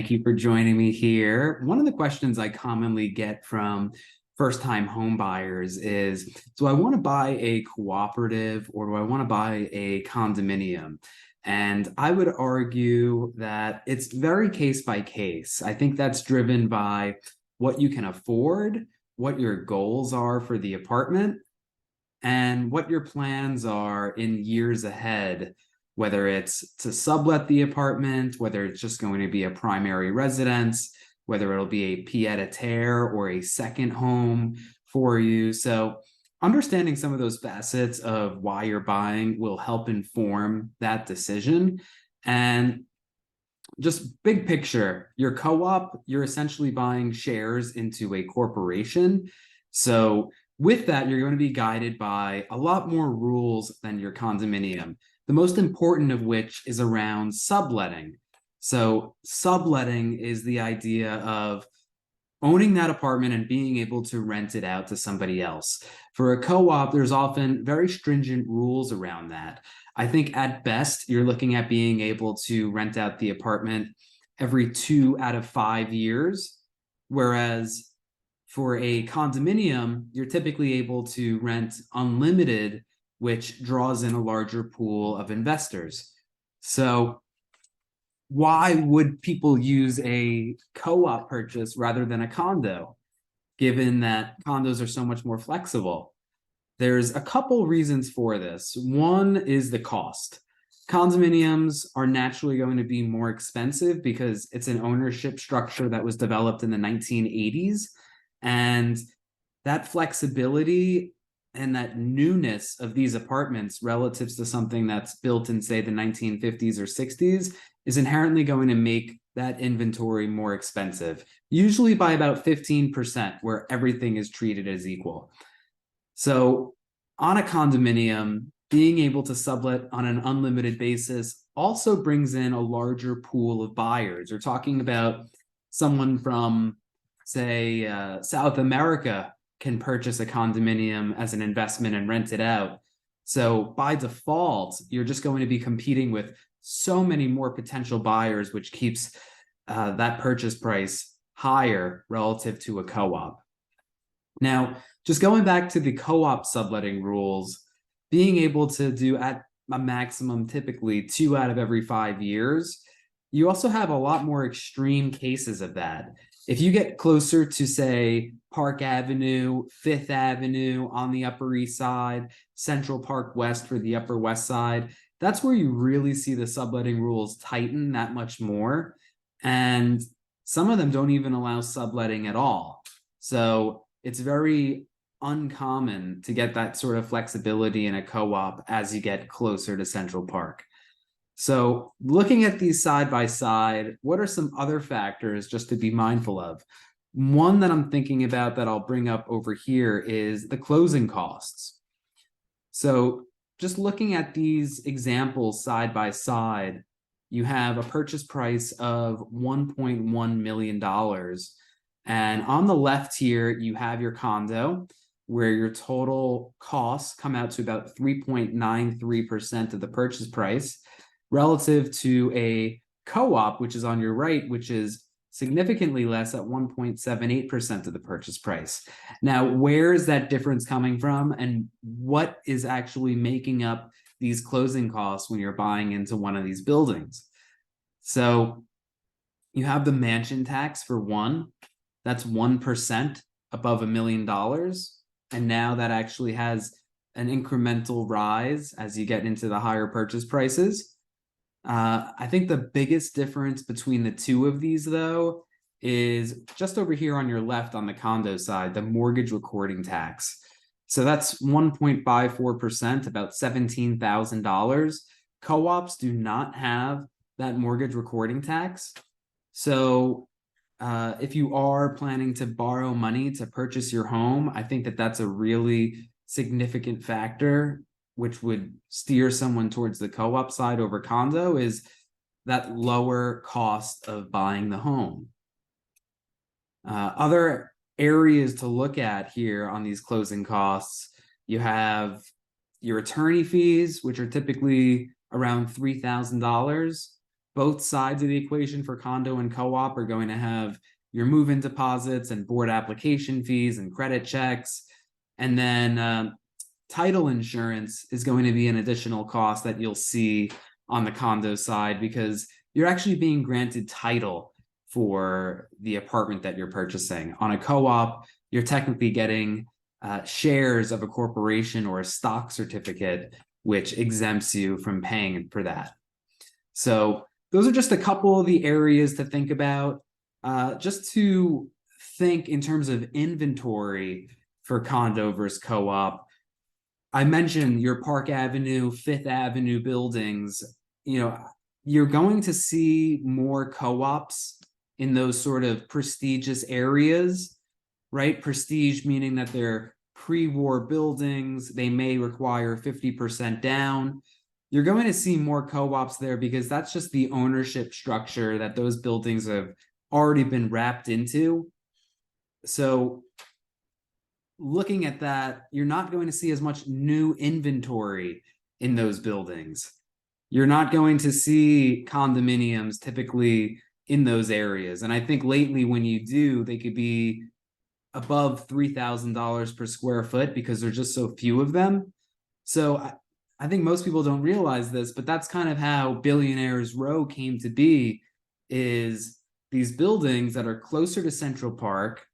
Thank you for joining me here. One of the questions I commonly get from first-time home buyers is, do I want to buy a cooperative or do I want to buy a condominium? And I would argue that it's very case by case. I think that's driven by what you can afford, what your goals are for the apartment, and what your plans are in years ahead, whether it's to sublet the apartment, whether it's just going to be a primary residence, whether it'll be a pied-à-terre or a second home for you. So understanding some of those facets of why you're buying will help inform that decision. And just big picture, your co-op, you're essentially buying shares into a corporation. So with that, you're going to be guided by a lot more rules than your condominium, the most important of which is around subletting. So subletting is the idea of owning that apartment and being able to rent it out to somebody else. For a co-op, there's often very stringent rules around that. I think at best, you're looking at being able to rent out the apartment every 2 out of 5 years, whereas for a condominium, you're typically able to rent unlimited, which draws in a larger pool of investors. So why would people use a co-op purchase rather than a condo, given that condos are so much more flexible? There's a couple reasons for this. One is the cost. Condominiums are naturally going to be more expensive because it's an ownership structure that was developed in the 1980s. And that flexibility and that newness of these apartments relative to something that's built in, say, the 1950s or 60s is inherently going to make that inventory more expensive, usually by about 15%, where everything is treated as equal. So on a condominium, being able to sublet on an unlimited basis also brings in a larger pool of buyers. We're talking about someone from, say, South America can purchase a condominium as an investment and rent it out. So by default, you're just going to be competing with so many more potential buyers, which keeps that purchase price higher relative to a co-op. Now, just going back to the co-op subletting rules, being able to do at a maximum typically 2 out of every 5 years, you also have a lot more extreme cases of that. If you get closer to, say, Park Avenue, Fifth Avenue on the Upper East Side, Central Park West for the Upper West Side, that's where you really see the subletting rules tighten that much more. And some of them don't even allow subletting at all. So it's very uncommon to get that sort of flexibility in a co-op as you get closer to Central Park. So looking at these side by side, what are some other factors just to be mindful of? One that I'm thinking about that I'll bring up over here is the closing costs. So just looking at these examples side by side, you have a purchase price of $1.1 million. And on the left here, you have your condo, where your total costs come out to about 3.93% of the purchase price, relative to a co-op, which is on your right, which is significantly less at 1.78% of the purchase price. Now, where is that difference coming from, and what is actually making up these closing costs when you're buying into one of these buildings? So you have the mansion tax for one, that's 1% above $1 million. And now that actually has an incremental rise as you get into the higher purchase prices. I think the biggest difference between the two of these, though, is just over here on your left on the condo side, the mortgage recording tax. So that's 1.54%, about $17,000. Co-ops do not have that mortgage recording tax. So if you are planning to borrow money to purchase your home, I think that that's a really significant factor which would steer someone towards the co-op side over condo, is that lower cost of buying the home. Other areas to look at here on these closing costs, you have your attorney fees, which are typically around $3,000. both sides of the equation for condo and co-op are going to have your move-in deposits and board application fees and credit checks. And then title insurance is going to be an additional cost that you'll see on the condo side, because you're actually being granted title for the apartment that you're purchasing. On a co-op, you're technically getting shares of a corporation or a stock certificate, which exempts you from paying for that. So those are just a couple of the areas to think about. Just to think in terms of inventory for condo versus co-op, I mentioned your Park Avenue, Fifth Avenue buildings. You're going to see more co-ops in those sort of prestigious areas, right? Prestige meaning that they're pre-war buildings. They may require 50% down. You're going to see more co-ops there because that's just the ownership structure that those buildings have already been wrapped into. So looking at that, you're not going to see as much new inventory in those buildings. You're not going to see condominiums typically in those areas. And I think lately when you do, they could be above $3,000 per square foot because there's just so few of them. So I think most people don't realize this, but that's kind of how Billionaires Row came to be, is these buildings that are closer to Central Park,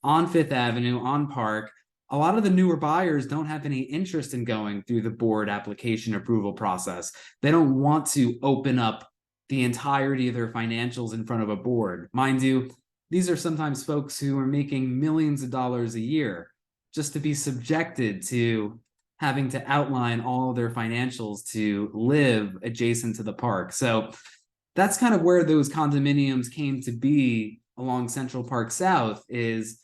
on Fifth Avenue, on Park. A lot of the newer buyers don't have any interest in going through the board application approval process. They don't want to open up the entirety of their financials in front of a board. Mind you, these are sometimes folks who are making millions of dollars a year just to be subjected to having to outline all of their financials to live adjacent to the park. So that's kind of where those condominiums came to be along Central Park South is,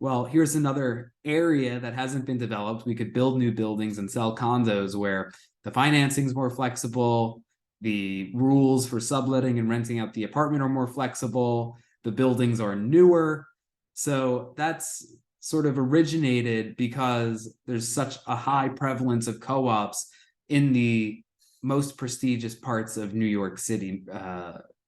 well, here's another area that hasn't been developed. We could build new buildings and sell condos where the financing is more flexible. The rules for subletting and renting out the apartment are more flexible. The buildings are newer. So that's sort of originated because there's such a high prevalence of co-ops in the most prestigious parts of New York City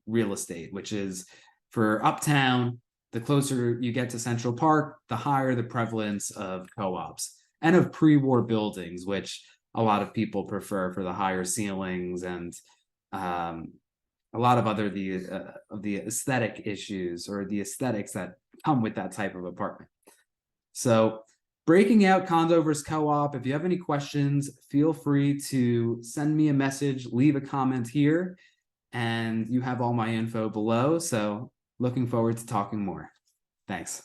real estate, which is for Uptown. The closer you get to Central Park, the higher the prevalence of co-ops and of pre-war buildings, which a lot of people prefer for the higher ceilings and a lot of other of the aesthetic issues or the aesthetics that come with that type of apartment. So breaking out condo versus co-op, if you have any questions, feel free to send me a message, leave a comment here, and you have all my info below. So looking forward to talking more. Thanks.